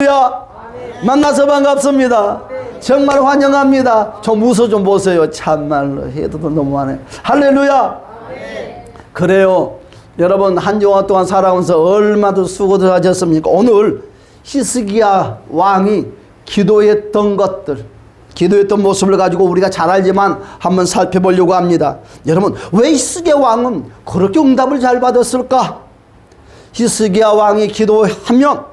할렐루야. 만나서 반갑습니다. 정말 환영합니다. 좀 웃어 좀 보세요. 참말로 해도 너무하네. 할렐루야. 그래요. 여러분 한 주간 동안 살아오면서 얼마나 수고들 하셨습니까? 오늘 히스기야 왕이 기도했던 것들, 기도했던 모습을 가지고 우리가 잘 알지만 한번 살펴보려고 합니다. 여러분 왜 히스기야 왕은 그렇게 응답을 잘 받았을까? 히스기야 왕이 기도하면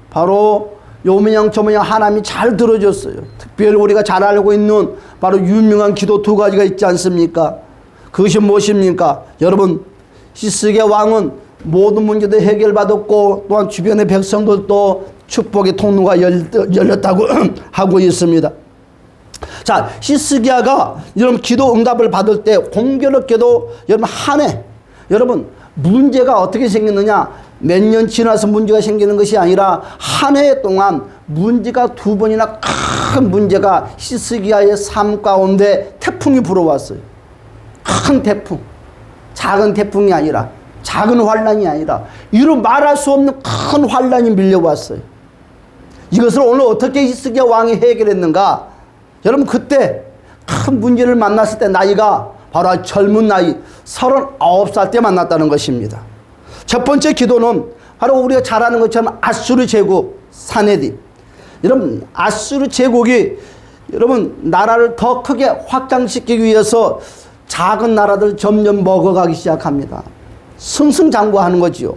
바로 요모양 저모양 하나님이 잘 들어줬어요. 특별히 우리가 잘 알고 있는 바로 유명한 기도 두 가지가 있지 않습니까? 그것이 무엇입니까? 여러분 히스기야 왕은 모든 문제도 해결받았고 또한 주변의 백성들도 축복의 통로가 열렸다고 하고 있습니다. 자, 히스기야가 여러분 기도 응답을 받을 때 공교롭게도 여러분 한 해, 여러분 문제가 어떻게 생겼느냐, 몇 년 지나서 문제가 생기는 것이 아니라 한 해 동안 문제가 두 번이나 큰 문제가 히스기야의 삶 가운데 태풍이 불어왔어요. 큰 태풍, 작은 태풍이 아니라, 작은 환란이 아니라 이루 말할 수 없는 큰 환란이 밀려왔어요. 이것을 오늘 어떻게 히스기야 왕이 해결했는가? 여러분 그때 큰 문제를 만났을 때 나이가 바로 젊은 나이 39살 때 만났다는 것입니다. 첫 번째 기도는 바로 우리가 잘 아는 것처럼 아수르 제국 사네립. 여러분 아수르 제국이 여러분 나라를 더 크게 확장시키기 위해서 작은 나라들 점점 먹어가기 시작합니다. 승승장구하는 거지요.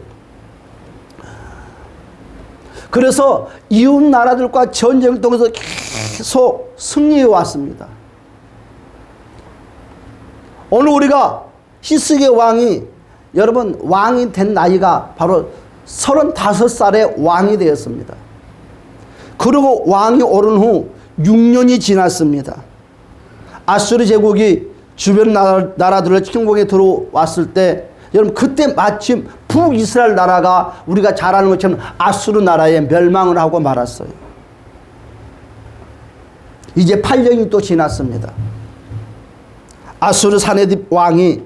그래서 이웃 나라들과 전쟁을 통해서 계속 승리해 왔습니다. 오늘 우리가 히스기야 왕이 여러분 왕이 된 나이가 바로 35살에 왕이 되었습니다. 그리고 왕이 오른 후 6년이 지났습니다. 아수르 제국이 주변 나라들을 침공에 들어왔을 때 여러분 그때 마침 북이스라엘 나라가 우리가 잘 아는 것처럼 아수르 나라에 멸망을 하고 말았어요. 이제 8년이 또 지났습니다. 아수르 사네립 왕이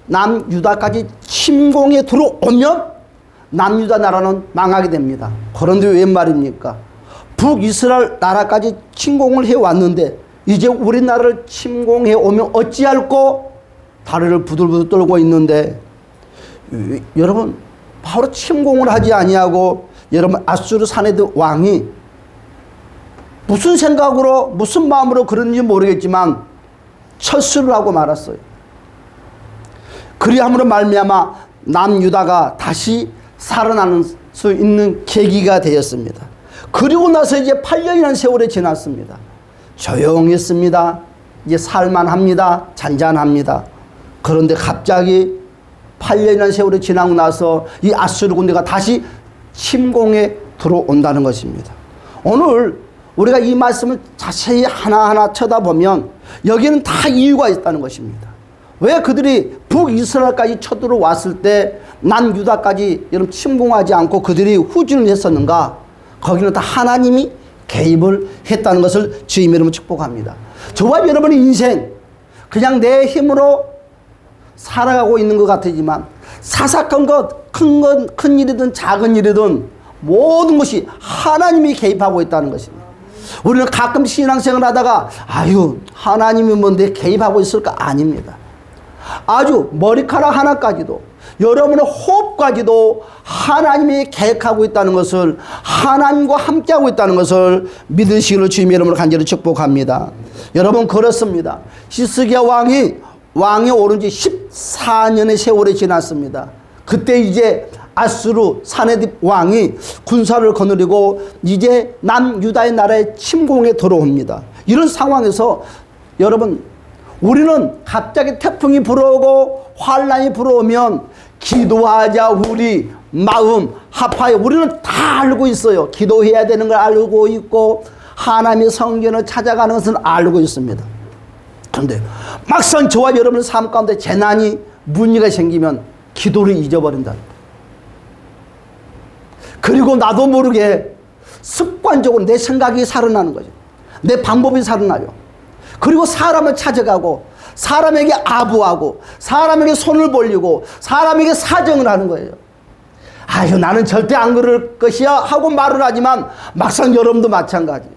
남유다까지 침공에 들어오면 남유다 나라는 망하게 됩니다. 그런데 웬 말입니까? 북이스라엘 나라까지 침공을 해왔는데 이제 우리나라를 침공해 오면 어찌할꼬 다리를 부들부들 떨고 있는데 여러분 바로 침공을 하지 아니하고 여러분 아수르 사네립 왕이 무슨 생각으로 무슨 마음으로 그런지 모르겠지만 철수를 하고 말았어요. 그리함으로 말미암아 남유다가 다시 살아나는 수 있는 계기가 되었습니다. 그리고 나서 이제 8년이라는 세월이 지났습니다. 조용했습니다. 이제 살만합니다. 잔잔합니다. 그런데 갑자기 8년이라는 세월이 지나고 나서 이 아수르 군대가 다시 침공에 들어온다는 것입니다. 오늘 우리가 이 말씀을 자세히 하나하나 쳐다보면 여기는 다 이유가 있다는 것입니다. 왜 그들이 북이스라엘까지 쳐들어왔을 때 남유다까지 여러분 침공하지 않고 그들이 후진을 했었는가? 거기는 다 하나님이 개입을 했다는 것을 주님의 이름으로 축복합니다. 저와 여러분의 인생 그냥 내 힘으로 살아가고 있는 것 같지만 사사건 것, 큰 일이든 작은 일이든 모든 것이 하나님이 개입하고 있다는 것입니다. 우리는 가끔 신앙생활 하다가 아유 하나님이 뭔데 개입하고 있을까? 아닙니다. 아주 머리카락 하나까지도 여러분의 호흡까지도 하나님이 계획하고 있다는 것을, 하나님과 함께하고 있다는 것을 믿으시기를 주님의 이름으로 간절히 축복합니다. 여러분 그렇습니다. 히스기야 왕이 오른 지 14년의 세월이 지났습니다. 그때 이제 아수르 사네립 왕이 군사를 거느리고 이제 남유다의 나라에 침공에 들어옵니다. 이런 상황에서 여러분 우리는 갑자기 태풍이 불어오고 환란이 불어오면 기도하자 우리 마음 합하여 우리는 다 알고 있어요. 기도해야 되는 걸 알고 있고 하나님의 성전을 찾아가는 것은 알고 있습니다. 그런데 막상 저와 여러분의 삶 가운데 재난이 문제가 생기면 기도를 잊어버린다. 그리고 나도 모르게 습관적으로 내 생각이 살아나는 거죠. 내 방법이 살아나요. 그리고 사람을 찾아가고 사람에게 아부하고 사람에게 손을 벌리고 사람에게 사정을 하는 거예요. 아유, 나는 절대 안 그럴 것이야 하고 말을 하지만 막상 여러분도 마찬가지.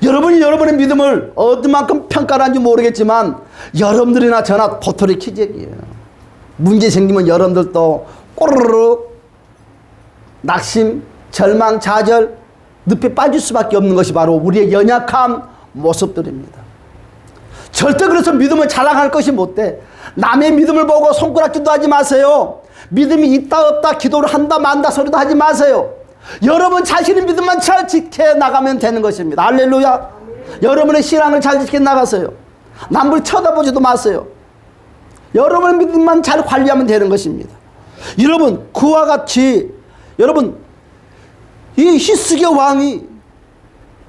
여러분이 여러분의 믿음을 어디만큼 평가를 하는지 모르겠지만 여러분들이나 저나 도토리 키재기예요. 문제 생기면 여러분들도 꼬르륵 낙심, 절망, 좌절, 늪에 빠질 수밖에 없는 것이 바로 우리의 연약한 모습들입니다. 절대 그래서 믿음을 자랑할 것이 못돼. 남의 믿음을 보고 손가락질도 하지 마세요. 믿음이 있다 없다 기도를 한다 만다 소리도 하지 마세요. 여러분 자신의 믿음만 잘 지켜나가면 되는 것입니다. 할렐루야. 여러분의 신앙을 잘 지켜나가세요. 남을 쳐다보지도 마세요. 여러분의 믿음만 잘 관리하면 되는 것입니다. 여러분 그와 같이 여러분 이 히스기야 왕이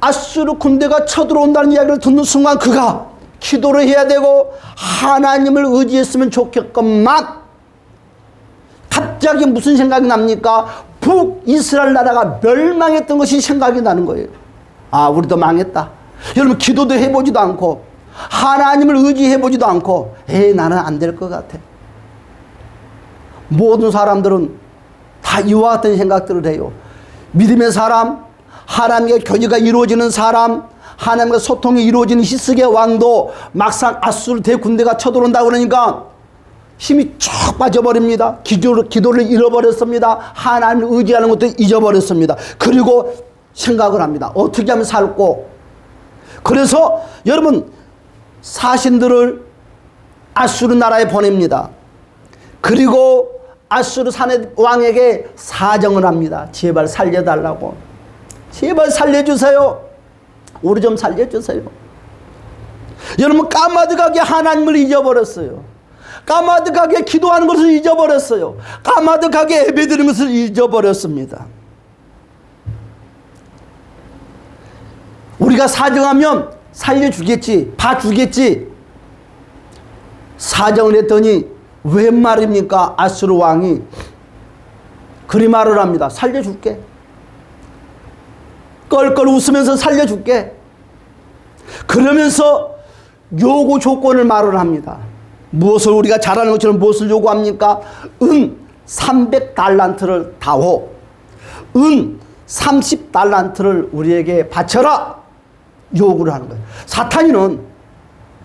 아수르 군대가 쳐들어온다는 이야기를 듣는 순간 그가 기도를 해야 되고 하나님을 의지했으면 좋겠건만 갑자기 무슨 생각이 납니까? 북이스라엘 나라가 멸망했던 것이 생각이 나는 거예요. 아, 우리도 망했다. 여러분 기도도 해보지도 않고 하나님을 의지해보지도 않고 에이 나는 안 될 것 같아. 모든 사람들은 다 이와 같은 생각들을 해요. 믿음의 사람, 하나님과 교제가 이루어지는 사람, 하나님과 소통이 이루어지는 히스기야 왕도 막상 아수르 대군대가 쳐들어온다 그러니까 힘이 쭉 빠져버립니다. 기도를 잃어버렸습니다. 하나님을 의지하는 것도 잊어버렸습니다. 그리고 생각을 합니다. 어떻게 하면 살고. 그래서 여러분 사신들을 아수르 나라에 보냅니다. 그리고 아수르 산의 왕에게 사정을 합니다. 제발 살려달라고. 제발 살려주세요. 우리 좀 살려주세요. 여러분 까마득하게 하나님을 잊어버렸어요. 까마득하게 기도하는 것을 잊어버렸어요. 까마득하게 예배드리는 것을 잊어버렸습니다. 우리가 사정하면 살려주겠지, 봐주겠지. 사정을 했더니 웬 말입니까? 아수르 왕이 그리 말을 합니다. 살려줄게. 껄껄 웃으면서 살려줄게. 그러면서 요구 조건을 말을 합니다. 무엇을 우리가 잘하는 것처럼 무엇을 요구합니까? 은 300달란트를 다오. 은 30달란트를 우리에게 바쳐라. 요구를 하는 거예요.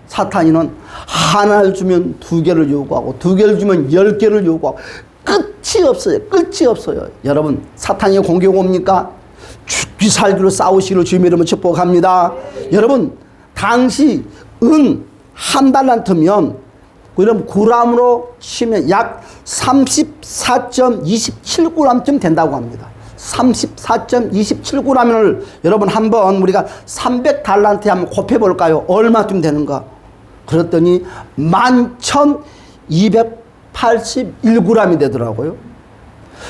사탄이는 하나를 주면 2개를 요구하고 2개를 주면 10개를 요구하고 끝이 없어요. 끝이 없어요. 여러분 사탄이 공격 옵니까? 죽기 살기로 싸우시기를 주님의 이름으로 축복합니다. 여러분 당시 은 1달란트면 그럼 그람으로 치면 약 34.27g쯤 된다고 합니다. 34.27g을 여러분 한번 우리가 300달란트에 한번 곱해볼까요? 얼마쯤 되는가? 그랬더니 11,281g이 되더라고요.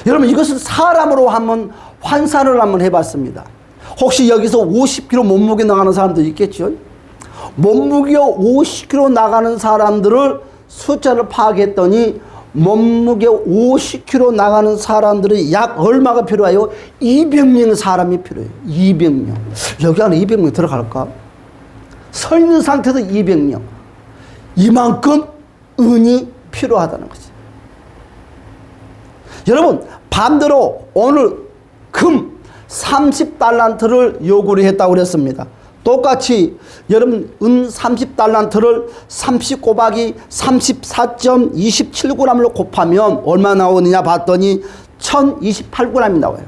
여러분 이것을 사람으로 한번 환산을 한번 해봤습니다. 혹시 여기서 50kg 몸무게 나가는 사람도 있겠죠? 몸무게 50kg 나가는 사람들을 숫자를 파악했더니 몸무게 50kg 나가는 사람들이 약 얼마가 필요해요? 200명의 사람이 필요해요. 200명. 여기 안에 200명 들어갈까? 서 있는 상태에서 200명. 이만큼 은이 필요하다는 거지. 여러분 반대로 오늘 금 30달란트를 요구를 했다고 그랬습니다. 똑같이 여러분 은 30달란트를 30 곱하기 34.27g으로 곱하면 얼마 나오느냐 봤더니 1028g이 나와요.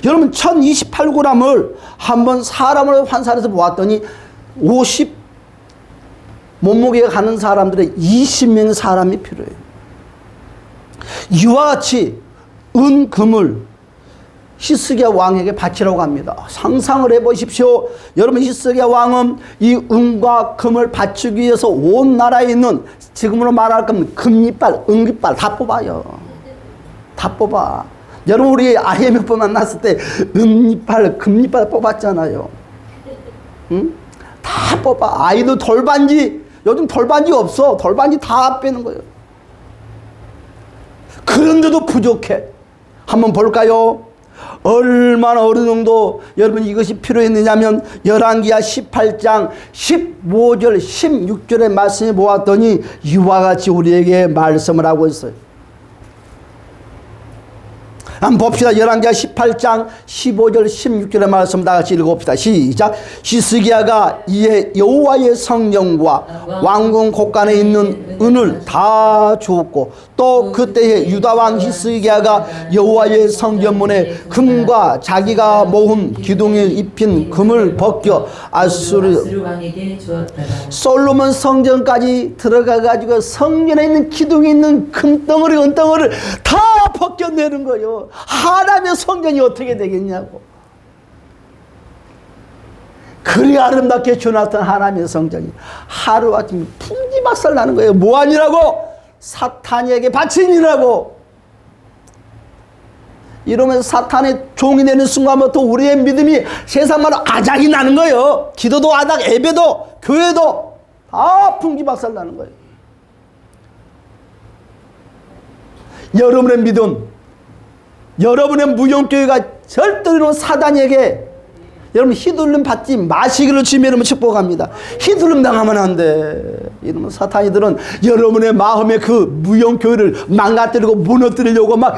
여러분 1028g을 한번 사람으로 환산해서 보았더니 50 몸무게가 가는 사람들의 20명의 사람이 필요해요. 이와 같이 은, 금을 히스기야 왕에게 바치라고 합니다. 상상을 해보십시오. 여러분 히스기야 왕은 이 은과 금을 바치기 위해서 온 나라에 있는 지금으로 말할 거면 금이빨, 은기빨 다 뽑아요. 다 뽑아. 여러분 우리 IMF 만났을 때 은이빨, 금이빨 뽑았잖아요. 응? 다 뽑아. 아이도 돌반지, 요즘 돌반지 없어. 돌반지 다 빼는 거예요. 그런데도 부족해. 한번 볼까요? 얼마나 어느 정도 여러분 이것이 필요했느냐면 열왕기하 18장 15절 16절의 말씀을 보았더니 이와 같이 우리에게 말씀을 하고 있어요. 한번 봅시다. 열왕기하 18장 15절 16절의 말씀 다 같이 읽어봅시다. 시작. 히스기야가 이에 여호와의 성령과 왕궁 곳간에 있는 은을 다 주었고 또 그때에 유다 왕 히스기야가 여호와의 성전문에 금과 자기가 모은 기둥에 입힌 금을 벗겨 아수르 왕에게 주었다. 솔로몬 성전까지 들어가 가지고 성전에 있는 기둥에 있는 금덩어리 은덩어리를 다 벗겨내는 거예요. 하나님의 성전이 어떻게 되겠냐고. 그리 아름답게 주놨던 하나님의 성전이 하루아침에 풍지박살 나는 거예요. 뭐하니라고? 사탄에게 바치니라고. 이러면서 사탄의 종이 되는 순간부터 우리의 믿음이 세상말로 아작이 나는 거예요. 기도도 아작, 예배도, 교회도 다 풍지박살 나는 거예요. 여러분의 믿음, 여러분의 무용교회가 절대로 사단에게 여러분 휘둘림 받지 마시기를 주님 이름으로 축복합니다. 휘둘림 당하면 안 돼. 이러면 사탄이들은 여러분의 마음의 그 무용교회를 망가뜨리고 무너뜨리려고 막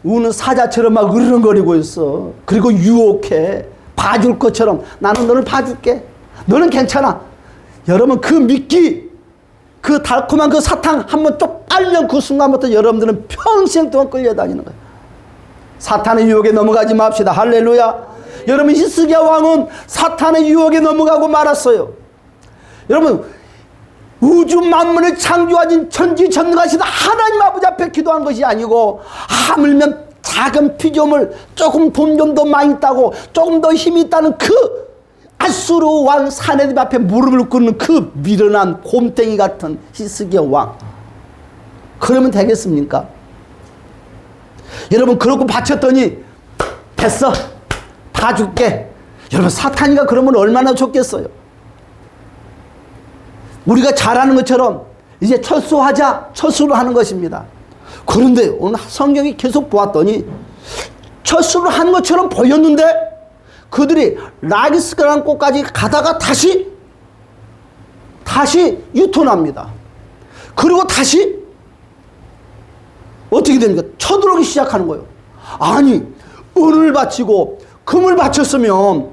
우는 사자처럼 막 으르렁거리고 있어. 그리고 유혹해. 봐줄 것처럼 나는 너를 봐줄게. 너는 괜찮아. 여러분 그 미끼, 그 달콤한 그 사탕 한번 쪽 빨면 그 순간부터 여러분들은 평생 동안 끌려다니는 거예요. 사탄의 유혹에 넘어가지 맙시다. 할렐루야. 여러분 히스기야 왕은 사탄의 유혹에 넘어가고 말았어요. 여러분 우주 만물을 창조하신 전지전능하신 하나님 아버지 앞에 기도한 것이 아니고 하물며 작은 피조물 조금 돈 좀 더 많이 있다고 조금 더 힘이 있다는 그 아수르 왕 사내립 앞에 무릎을 꿇는 그 미련한 곰탱이 같은 히스기야 왕. 그러면 되겠습니까? 여러분 그렇고 바쳤더니 됐어 다 줄게. 여러분 사탄이가 그러면 얼마나 좋겠어요. 우리가 잘하는 것처럼 이제 철수하자 철수를 하는 것입니다. 그런데 오늘 성경이 계속 보았더니 철수를 하는 것처럼 보였는데 그들이 라기스라는 곳까지 가다가 다시 유턴합니다. 그리고 다시 어떻게 됩니까? 쳐들어오기 시작하는 거예요. 아니 은을 바치고 금을 바쳤으면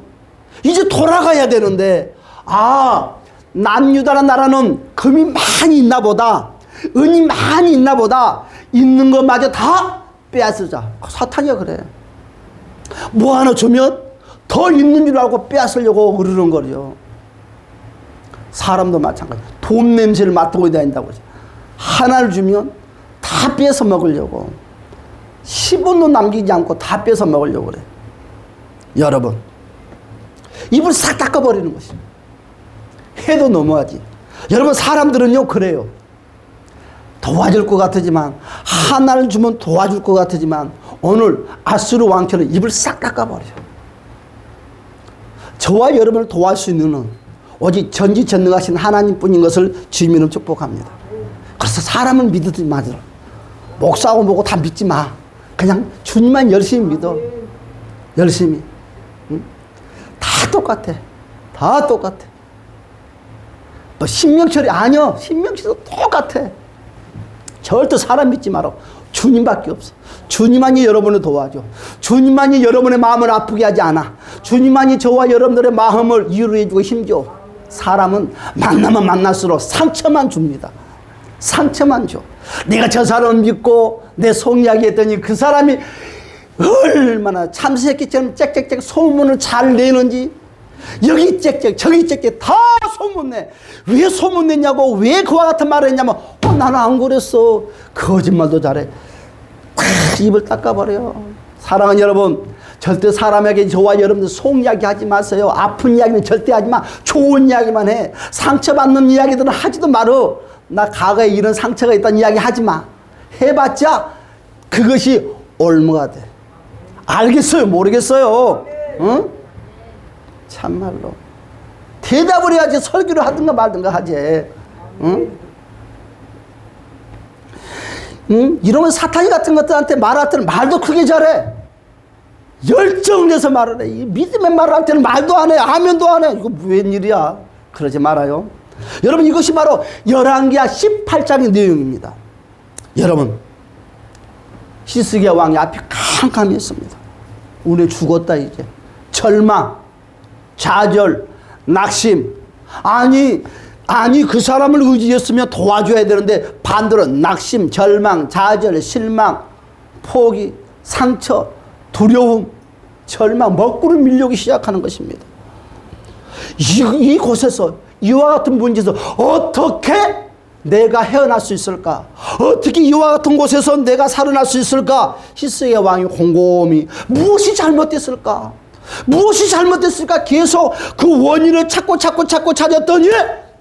이제 돌아가야 되는데 남유다라는 나라는 금이 많이 있나 보다, 은이 많이 있나 보다, 있는 것마저 다 빼앗으자. 사탄이야 그래. 뭐 하나 주면 더 있는 줄 알고 빼앗으려고 으르렁거려. 사람도 마찬가지. 돈 냄새를 맡고 다닌다고 그러지. 하나를 주면 다 뺏어 먹으려고. 10원도 남기지 않고 다 뺏어 먹으려고 그래. 여러분 입을 싹 닦아버리는 것입니다. 해도 너무하지. 여러분 사람들은요 그래요. 도와줄 것 같으지만 하나를 주면 도와줄 것 같으지만 오늘 아수르 왕처럼 입을 싹 닦아버려. 저와 여러분을 도와줄 수 있는 는 오직 전지전능하신 하나님뿐인 것을 주님으로 축복합니다. 그래서 사람은 믿지 마라. 목사하고 뭐고 다 믿지 마. 그냥 주님만 열심히 믿어. 열심히. 응? 다 똑같아. 다 똑같아. 뭐 신명철이 아니요. 신명철도 똑같아. 절대 사람 믿지 마라. 주님밖에 없어. 주님만이 여러분을 도와줘. 주님만이 여러분의 마음을 아프게 하지 않아. 주님만이 저와 여러분들의 마음을 위로해주고 힘줘. 사람은 만나면 만날수록 상처만 줍니다. 상처만 줘. 내가 저 사람을 믿고 내 속 이야기 했더니 그 사람이 얼마나 참새끼처럼 짹짹짹 소문을 잘 내는지, 여기 짹짹 저기 짹짹 다 소문내. 왜 소문냈냐고, 왜 그와 같은 말을 했냐면 나는 안 그랬어. 거짓말도 잘해. 다 입을 닦아버려. 사랑하는 여러분, 절대 사람에게 저와 여러분들 속 이야기 하지 마세요. 아픈 이야기는 절대 하지 마. 좋은 이야기만 해. 상처받는 이야기들은 하지도 말어. 나 과거에 이런 상처가 있다는 이야기 하지 마. 해봤자 그것이 올무가 돼. 알겠어요? 모르겠어요? 응? 참말로. 대답을 해야지. 설교를 하든가 말든가 하지. 응? 응? 이러면 사탄이 같은 것들한테 말할 때는 말도 크게 잘해. 열정내서 말을 해. 이 믿음의 말을 할 때는 말도 안 해. 아멘도 안 해. 이거 웬일이야. 그러지 말아요. 여러분 이것이 바로 열왕기하 18장의 내용입니다. 여러분 히스기야 왕이 앞이 캄캄했습니다. 우리 죽었다 이제. 절망, 좌절, 낙심. 아니 그 사람을 의지했으면 도와줘야 되는데 반대로 낙심, 절망, 좌절, 실망, 포기, 상처, 두려움, 절망, 먹구름 밀려오기 시작하는 것입니다. 이곳에서 이와 같은 문제에서 어떻게 내가 헤어날 수 있을까? 어떻게 이와 같은 곳에서 내가 살아날 수 있을까? 히스기야 왕이 곰곰이 무엇이 잘못됐을까? 무엇이 잘못됐을까? 계속 그 원인을 찾고 찾았더니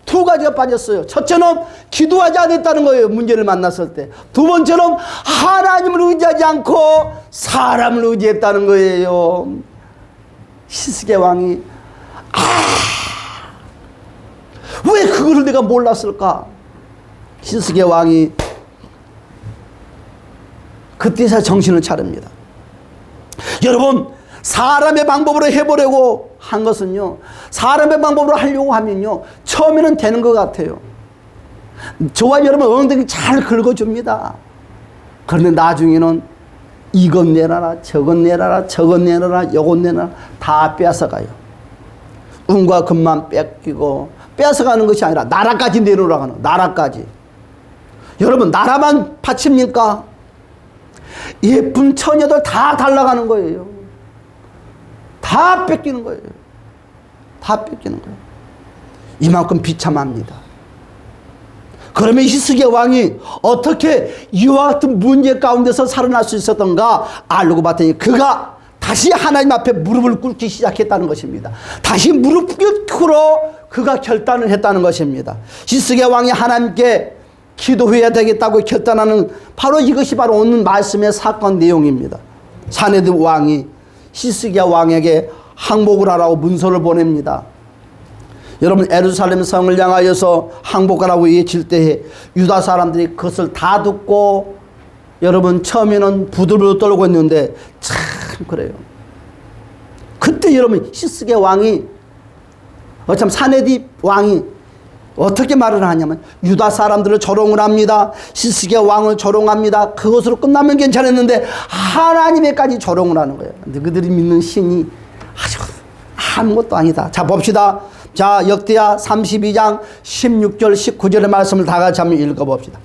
두 가지가 빠졌어요. 첫째는 기도하지 않았다는 거예요. 문제를 만났을 때. 두 번째는 하나님을 의지하지 않고 사람을 의지했다는 거예요. 히스기야 왕이 왜 그거를 내가 몰랐을까? 히스기야 왕이 그때서 정신을 차립니다. 여러분, 사람의 방법으로 해보려고 한 것은요, 사람의 방법으로 하려고 하면요, 처음에는 되는 것 같아요. 저와 여러분 엉덩이 잘 긁어줍니다. 그런데 나중에는 이것 내놔라, 저것 내놔라, 저것 내놔라, 요것 내놔라, 다 뺏어가요. 운과 금만 뺏기고, 뺏어가는 것이 아니라 나라까지 내놓으라고 하는, 나라까지. 여러분, 나라만 바칩니까? 예쁜 처녀들 다 달라가는 거예요. 다 뺏기는 거예요. 다 뺏기는 거예요. 이만큼 비참합니다. 그러면 히스기야 왕이 어떻게 이와 같은 문제 가운데서 살아날 수 있었던가 알고 봤더니 그가 다시 하나님 앞에 무릎을 꿇기 시작했다는 것입니다. 다시 무릎 꿇고 그가 결단을 했다는 것입니다. 히스기야 왕이 하나님께 기도해야 되겠다고 결단하는 바로 이것이 바로 오늘 말씀의 사건 내용입니다. 사네립 왕이 히스기야 왕에게 항복을 하라고 문서를 보냅니다. 여러분, 예루살렘 성을 향하여서 항복하라고 외칠 때에 유다 사람들이 그것을 다 듣고 여러분 처음에는 부들부들 떨고 있는데 참 그래요. 그때 여러분 히스기야 왕이 참 사네립 왕이 어떻게 말을 하냐면 유다 사람들을 조롱을 합니다. 히스기야 왕을 조롱합니다. 그것으로 끝나면 괜찮았는데 하나님에까지 조롱을 하는 거예요. 너희들이 믿는 신이 아주 아무것도 아니다. 자, 봅시다. 자, 역대하 32장 16절 19절의 말씀을 다 같이 한번 읽어봅시다.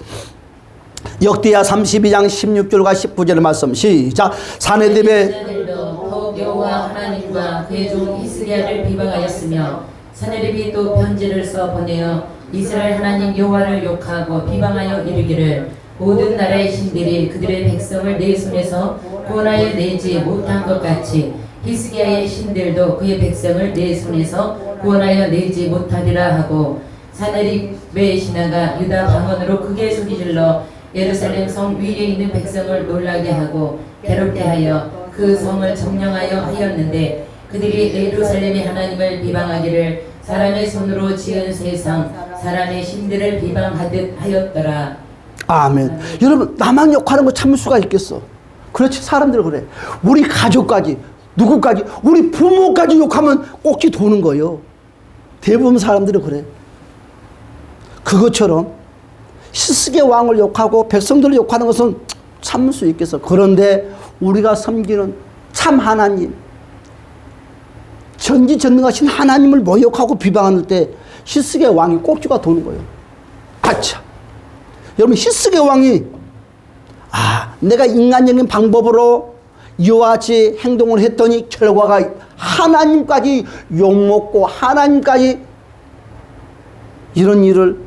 역대하 32장 16절과 19절의 말씀 시작. 사네립의 더욱 여호와 하나님과 그의 종 히스기야를 비방하였으며 사네립이 또 편지를 써 보내어 이스라엘 하나님 여호와를 욕하고 비방하여 이르기를 모든 나라의 신들이 그들의 백성을 내 손에서 구원하여 내지 못한 것 같이 히스기야의 신들도 그의 백성을 내 손에서 구원하여 내지 못하리라 하고 사네립의 신하가 유다 방언으로 크게 소리질러 예루살렘 성 위에 있는 백성을 놀라게 하고 괴롭게 하여 그 성을 점령하여 하였는데 그들이 예루살렘의 하나님을 비방하기를 사람의 손으로 지은 세상 사람의 신들을 비방하듯 하였더라. 아멘. 여러분, 나만 욕하는 거 참을 수가 있겠어? 그렇지, 사람들 그래. 우리 가족까지, 누구까지, 우리 부모까지 욕하면 꼭지 도는 거예요. 대부분 사람들이 그래. 그것처럼 히스기야 왕을 욕하고 백성들을 욕하는 것은 참을 수 있겠어. 그런데 우리가 섬기는 참 하나님, 전지전능하신 하나님을 모욕하고 비방할 때 히스기야 왕이 꼭지가 도는 거예요. 아차. 여러분, 히스기야 왕이 내가 인간적인 방법으로 이와 같이 행동을 했더니 결과가 하나님까지 욕먹고 하나님까지 이런 일을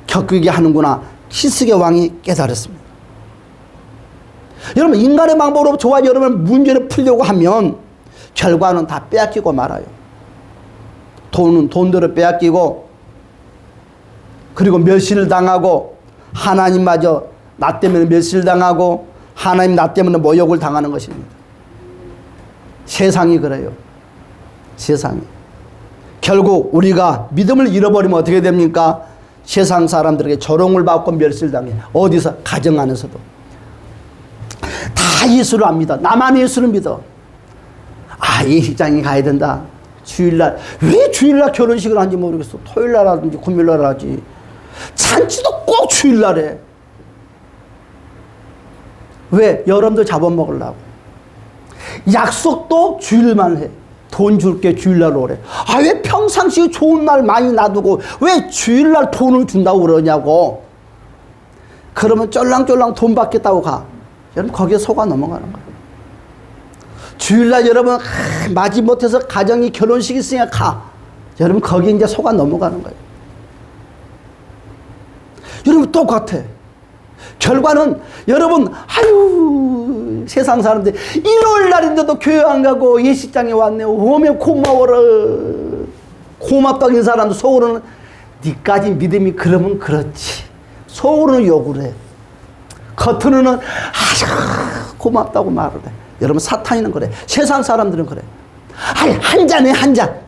겪게 하는구나. 히스기야 왕이 깨달았습니다. 여러분, 인간의 방법으로 저와 여러분 문제를 풀려고 하면 결과는 다 빼앗기고 말아요. 돈은 돈대로 빼앗기고 그리고 멸시를 당하고 하나님마저 나 때문에 멸시를 당하고 하나님 나 때문에 모욕을 당하는 것입니다. 세상이 그래요. 세상이. 결국 우리가 믿음을 잃어버리면 어떻게 됩니까? 세상 사람들에게 조롱을 받고 멸시를 당해. 어디서? 가정 안에서도. 다 예수를 압니다. 나만 예수를 믿어. 예식장에 가야 된다. 주일날. 왜 주일날 결혼식을 하는지 모르겠어. 토요일날 하든지 금요일날 하지. 잔치도 꼭 주일날 해. 왜? 여러분들 잡아먹으려고. 약속도 주일만 해. 돈 줄게 주일날 오래. 아, 왜 평상시에 좋은 날 많이 놔두고 왜 주일날 돈을 준다고 그러냐고. 그러면 쫄랑쫄랑 돈 받겠다고 가. 여러분 거기에 속아 넘어가는 거예요. 주일날 여러분 마지못해서 가정이 결혼식 있으니까 가. 여러분 거기에 이제 속아 넘어가는 거예요. 여러분 똑같아. 결과는 여러분 아유 세상 사람들 일요일 날인데도 교회 안 가고 예식장에 왔네. 오면 고마워라. 고맙다는 사람도 속으로는 니까지 믿음이 그러면 그렇지. 속으로는 욕을 해. 겉으로는 아유 고맙다고 말을 해. 여러분 사탄이는 그래. 세상 사람들은 그래. 아니 한 잔에 한 잔.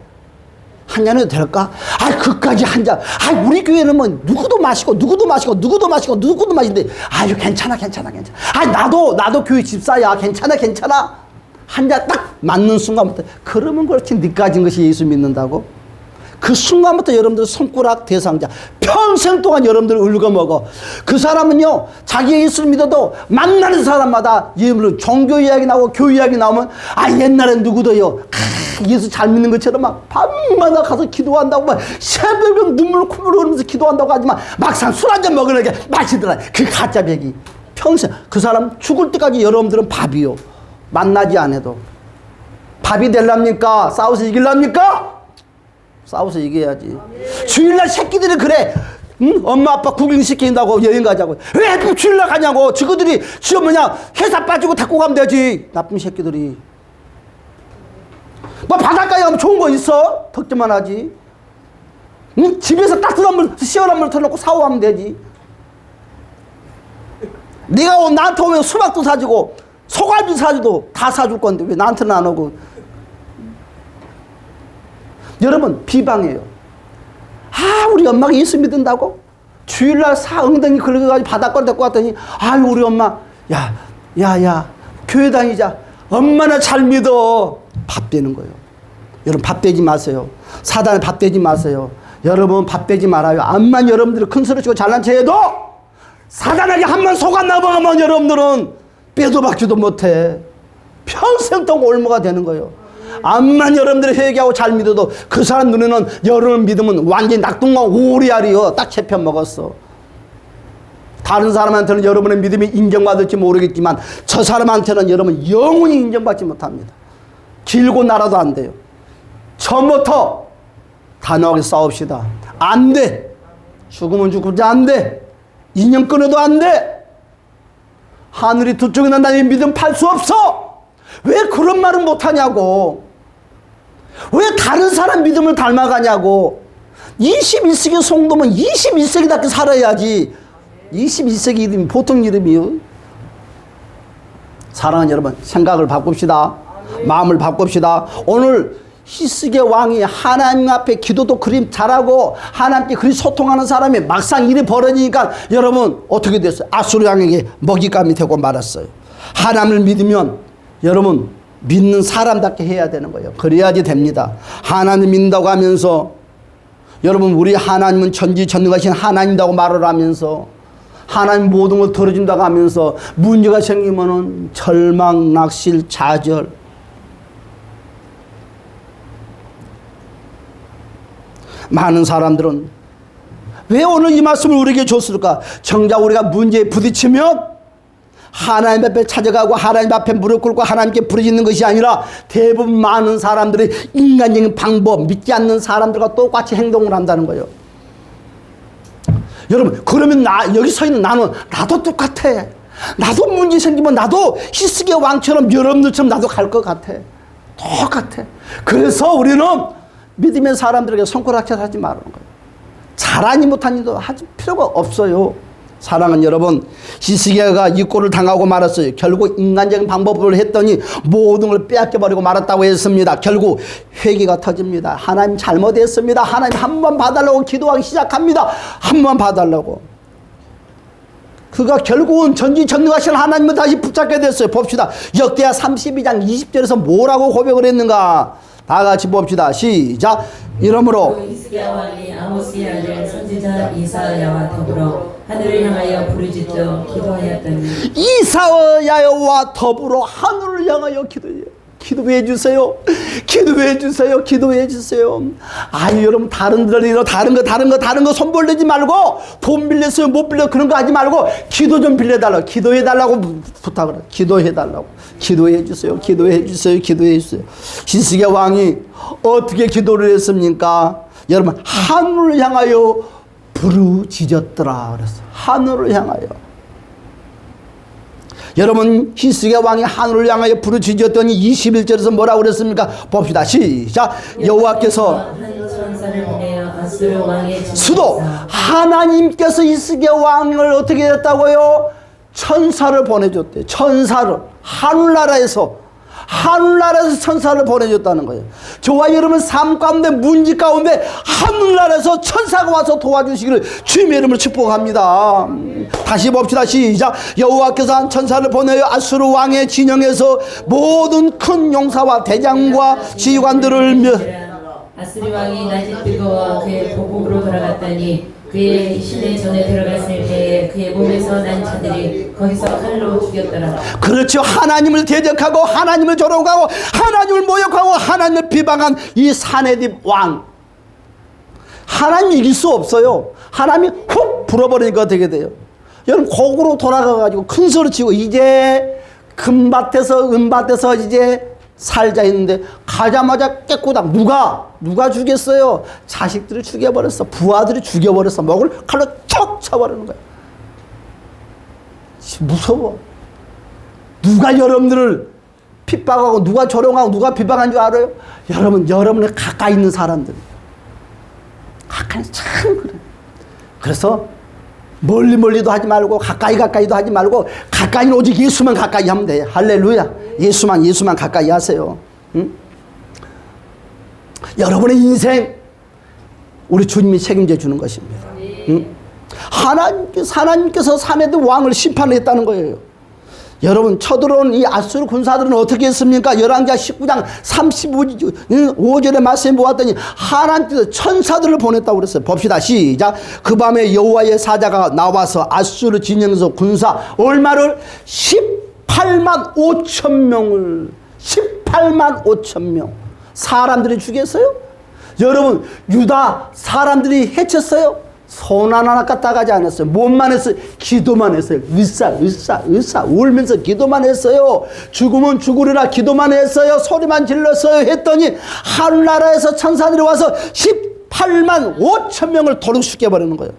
한 잔해도 될까? 아, 그까지 한 잔. 아, 우리 교회는 뭐 누구도 마시고 누구도 마시고 누구도 마시고 누구도 마시는데 아유 괜찮아. 아, 나도 교회 집사야. 괜찮아. 한 잔 딱 맞는 순간부터 그러면 그렇지 니까진 것이 예수 믿는다고? 그 순간부터 여러분들 손가락 대상자 평생 동안 여러분들 울거먹어. 그 사람은요 자기 예수를 믿어도 만나는 사람마다 예물은 종교 이야기 나오고 교회 이야기 나오면 아 옛날엔 누구도요 예수 잘 믿는 것처럼 막 밤마다 가서 기도한다고 막 새벽에 눈물 콧물 흘리면서 기도한다고 하지만 막상 술 한잔 먹으려니까 마시더라. 그 가짜 배기. 평생 그 사람 죽을 때까지 여러분들은 밥이요. 만나지 않아도 밥이 될랍니까? 싸워서 이길랍니까? 싸워서 이겨야지. 주일날 새끼들이 그래. 응? 엄마 아빠 구경시킨다고 여행 가자고. 왜 주일날 가냐고. 저거들이 지금 뭐냐 회사 빠지고 데리고 가면 되지. 나쁜 새끼들이. 뭐 바닷가에 가면 좋은 거 있어? 덕질만 하지. 응? 집에서 따뜻한 물 시원한 물 틀어놓고 샤워하면 되지. 네가 나한테 오면 수박도 사주고 소갈비 사주도 다 사줄 건데 왜 나한테는 안 오고. 여러분 비방해요. 아 우리 엄마가 예수 믿는다고? 주일날 엉덩이 긁어가지고 바닷가로 데리고 왔더니 아유 우리 엄마 야 교회 다니자. 엄마나 잘 믿어. 밥 되는 거예요. 여러분 밥 되지 마세요. 사단에 밥 되지 마세요. 여러분 밥 되지 말아요. 암만 여러분들이 큰 소리 치고 잘난 체해도 사단에게 한번 속아 넘어가면 여러분들은 빼도 박지도 못해. 평생 동안 올무가 되는 거예요. 암만 여러분들이 회개하고 잘 믿어도 그 사람 눈에는 여러분 믿으면 완전히 낙동과 오리알이요. 딱 채편 먹었어. 다른 사람한테는 여러분의 믿음이 인정받을지 모르겠지만 저 사람한테는 여러분 영원히 인정받지 못합니다. 길고 날아도 안 돼요. 처음부터 단호하게 싸웁시다. 안 돼. 죽으면 죽지 안 돼. 인연 끊어도 안 돼. 하늘이 두 쪽에 난다니 믿음 팔 수 없어. 왜 그런 말은 못하냐고. 왜 다른 사람 믿음을 닮아가냐고. 21세기 성도면 21세기답게 살아야지. 21세기 이름이 보통 이름이요. 사랑하는 여러분 생각을 바꿉시다. 마음을 바꿉시다. 오늘 히스기야 왕이 하나님 앞에 기도도 그리 잘하고 하나님께 그리 소통하는 사람이 막상 일이 벌어지니까 여러분 어떻게 됐어요? 아수르 왕에게 먹잇감이 되고 말았어요. 하나님을 믿으면 여러분 믿는 사람답게 해야 되는 거예요. 그래야지 됩니다. 하나님 믿는다고 하면서 여러분 우리 하나님은 전지전능하신 하나님이라고 말을 하면서 하나님 모든 걸 들어준다고 하면서 문제가 생기면은 절망, 낙실, 좌절. 많은 사람들은 왜 오늘 이 말씀을 우리에게 줬을까? 정작 우리가 문제에 부딪히면 하나님 앞에 찾아가고 하나님 앞에 무릎 꿇고 하나님께 부르짖는 것이 아니라 대부분 많은 사람들이 인간적인 방법, 믿지 않는 사람들과 똑같이 행동을 한다는 거예요. 여러분 그러면 여기 서 있는 나도 똑같아. 나도 문제 생기면 나도 히스기야 왕처럼 여러분들처럼 나도 갈 것 같아. 똑같아. 그래서 우리는 믿음의 사람들에게 손가락질 하지 말라는 거예요. 잘하니 못하니도 하지 필요가 없어요. 사랑하는 여러분 히스기야가 이 꼴을 당하고 말았어요. 결국 인간적인 방법으로 했더니 모든 걸 빼앗겨버리고 말았다고 했습니다. 결국 회개가 터집니다. 하나님 잘못했습니다. 하나님 한 번 봐달라고 기도하기 시작합니다. 한 번 봐달라고. 그가 결국은 전지전능하신 하나님을 다시 붙잡게 됐어요. 봅시다. 역대하 32장 20절에서 뭐라고 고백을 했는가. 다 같이 봅시다. 시작. 이러므로 또 히스기야 왕이 아모스의 아들 선지자 이사야와 더불어 하늘을 향하여 부르짖어 기도하였더니 이사야와 더불어 하늘을 향하여 기도해 주세요. 기도해 주세요. 기도해 주세요. 아유, 여러분, 다른 거 손벌리지 말고, 돈 빌렸어요, 못 빌려, 그런 거 하지 말고, 기도 좀 빌려달라고, 기도해 달라고 부탁을 해. 기도해 달라고. 기도해 주세요. 기도해 주세요. 기도해 주세요. 히스기야 왕이 어떻게 기도를 했습니까? 여러분, 하늘을 향하여 부르짖었더라 그랬어요. 하늘을 향하여. 여러분, 히스기야 왕이 하늘을 향하여 부르짖었더니 21절에서 뭐라고 그랬습니까? 봅시다. 시작. 여호와께서 한 천사를 보내어 아수르 왕의 수도, 하나님께서 히스기야 왕을 어떻게 했다고요? 천사를 보내줬대요. 천사를. 하늘나라에서 천사를 보내줬다는 거예요. 저와 여러분 삶 가운데, 문제 가운데 하늘나라에서 천사가 와서 도와주시기를 주님의 이름으로 축복합니다. 다시 봅시다. 시작. 여호와께서 한 천사를 보내어 아수르 왕의 진영에서 모든 큰 용사와 대장과 지휘관들을 아수르 왕이 낮이 뜨거워 그의 보국으로 돌아갔더니 그의 시내 전에 들어갔을 때에 그의 몸에서 난 자들이 거기서 칼로 죽였더라. 그렇죠. 하나님을 대적하고 하나님을 조롱하고 하나님을 모욕하고 하나님을 비방한 이 사내립 왕, 하나님 이길 수 없어요. 하나님이 훅 불어버리니까 어떻게 돼요? 여러분, 곡으로 돌아가가지고 큰 소리 치고 이제 금밭에서 은밭에서 이제 살자 했는데 가자마자 깨꼬당. 누가 죽였어요? 자식들을 죽여버렸어. 부하들이 죽여버렸어. 목을 칼로 척 쳐버리는 거야. 무서워. 누가 여러분들을 핍박하고 누가 조롱하고 누가 비방한 줄 알아요? 여러분의 가까이 있는 사람들. 가까이 참 그래. 그래서 멀리도 하지 말고 가까이도 하지 말고 가까이는 오직 예수만 가까이 하면 돼. 할렐루야. 예수만 가까이 하세요. 응? 여러분의 인생 우리 주님이 책임져 주는 것입니다. 응? 하나님께서 사내들 왕을 심판했다는 거예요. 여러분, 쳐들어온 이 아수르 군사들은 어떻게 했습니까? 열왕기하 19장 35절의 말씀에 보았더니 하나님께서 천사들을 보냈다고 그랬어요. 봅시다. 시작. 그 밤에 여호와의 사자가 나와서 아수르 진영에서 군사 얼마를? 18만 5천 명을 18만 5천 명 사람들이 죽였어요. 여러분, 유다 사람들이 해쳤어요. 손 하나 까딱하지 않았어요. 몸만 했어요. 기도만 했어요. 으쌰 울면서 기도만 했어요. 죽으면 죽으리라 기도만 했어요. 소리만 질렀어요. 했더니 하늘나라에서 천사들이 와서 18만 5천 명을 도둑 죽여버리는 거예요.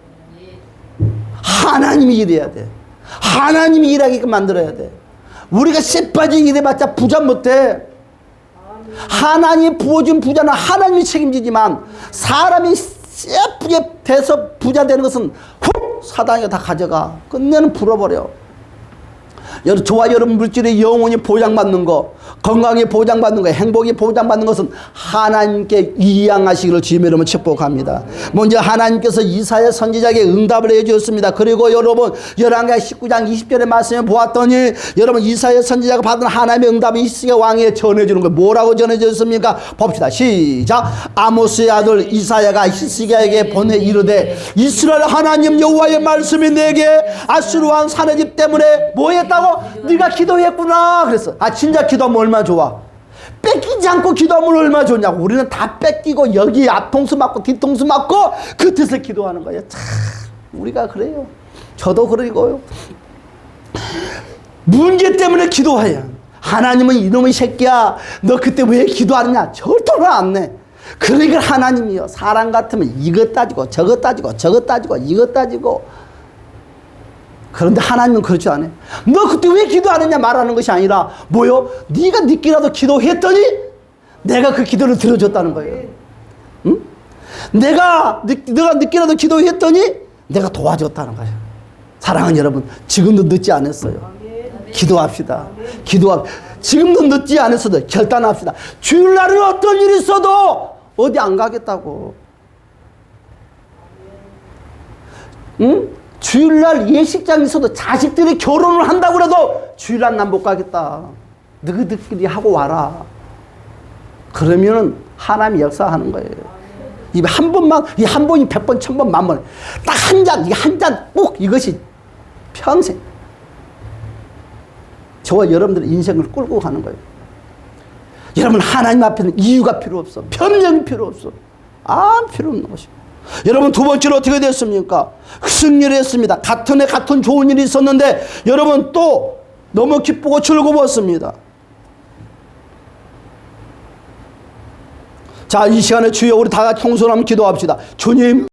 하나님이 일해야 돼. 하나님이 일하게끔 만들어야 돼. 우리가 씨 빠진 일해봤자 부자 못해. 하나님이 부어준 부자는 하나님이 책임지지만 사람이 예쁘게 돼서 부자 되는 것은 훅 사단이 다 가져가. 끝내는 불어버려. 저와 여러분 물질이 영원히 보장받는 거, 건강이 보장받는 거, 행복이 보장받는 것은 하나님께 이양하시기를 주님의 이름으로 축복합니다. 먼저 하나님께서 이사야 선지자에게 응답을 해주었습니다. 그리고 여러분 열왕기하 19장 20절의 말씀을 보았더니 여러분 이사야 선지자가 받은 하나님의 응답이 히스기야 왕에게 전해주는 거예요. 뭐라고 전해줬습니까? 봅시다. 시작. 아모스의 아들 이사야가 히스기야에게 보내 이르되 이스라엘 하나님 여호와의 말씀이 내게 아수르 왕 사내집 때문에 뭐 했다고? 네가 기도했구나. 그랬어. 진짜 기도하면 얼마나 좋아. 뺏기지 않고 기도하면 얼마나 좋냐고. 우리는 다 뺏기고 여기 앞통수 맞고 뒤통수 맞고 끝에서 기도하는 거예요. 참 우리가 그래요. 저도 그러고요. 문제 때문에 기도해요. 하나님은 이놈의 새끼야 너 그때 왜 기도하느냐 절대로 안 내. 그러니까 하나님이요, 사람 같으면 이것 따지고 저것 따지고 이것 따지고. 그런데 하나님은 그렇지 않아요. 너 그때 왜 기도하느냐 말하는 것이 아니라 뭐요? 네가 늦게라도 기도했더니 내가 그 기도를 들어줬다는 거예요. 응? 너가 늦게라도 기도했더니 내가 도와줬다는 거예요. 사랑하는 여러분, 지금도 늦지 않았어요. 기도합시다. 지금도 늦지 않았어도 결단합시다. 주일날은 어떤 일이 있어도 어디 안 가겠다고. 응? 주일날 예식장이 있어도 자식들이 결혼을 한다고 해도 주일날 난 못 가겠다. 너희들끼리 하고 와라. 그러면은 하나님이 역사하는 거예요. 이 한 번만, 이 한 번이 100번, 1000번, 만번. 딱 한 잔, 이 한 잔 꼭 이것이 평생. 저와 여러분들의 인생을 끌고 가는 거예요. 여러분, 하나님 앞에는 이유가 필요 없어. 변명이 필요 없어. 아무 필요 없는 것이고. 여러분, 두 번째로 어떻게 됐습니까? 승리를 했습니다. 같은 해 같은 좋은 일이 있었는데 여러분 또 너무 기쁘고 즐거웠습니다. 자, 이 시간에 주여 우리 다 같이 통솔하면 기도합시다. 주님,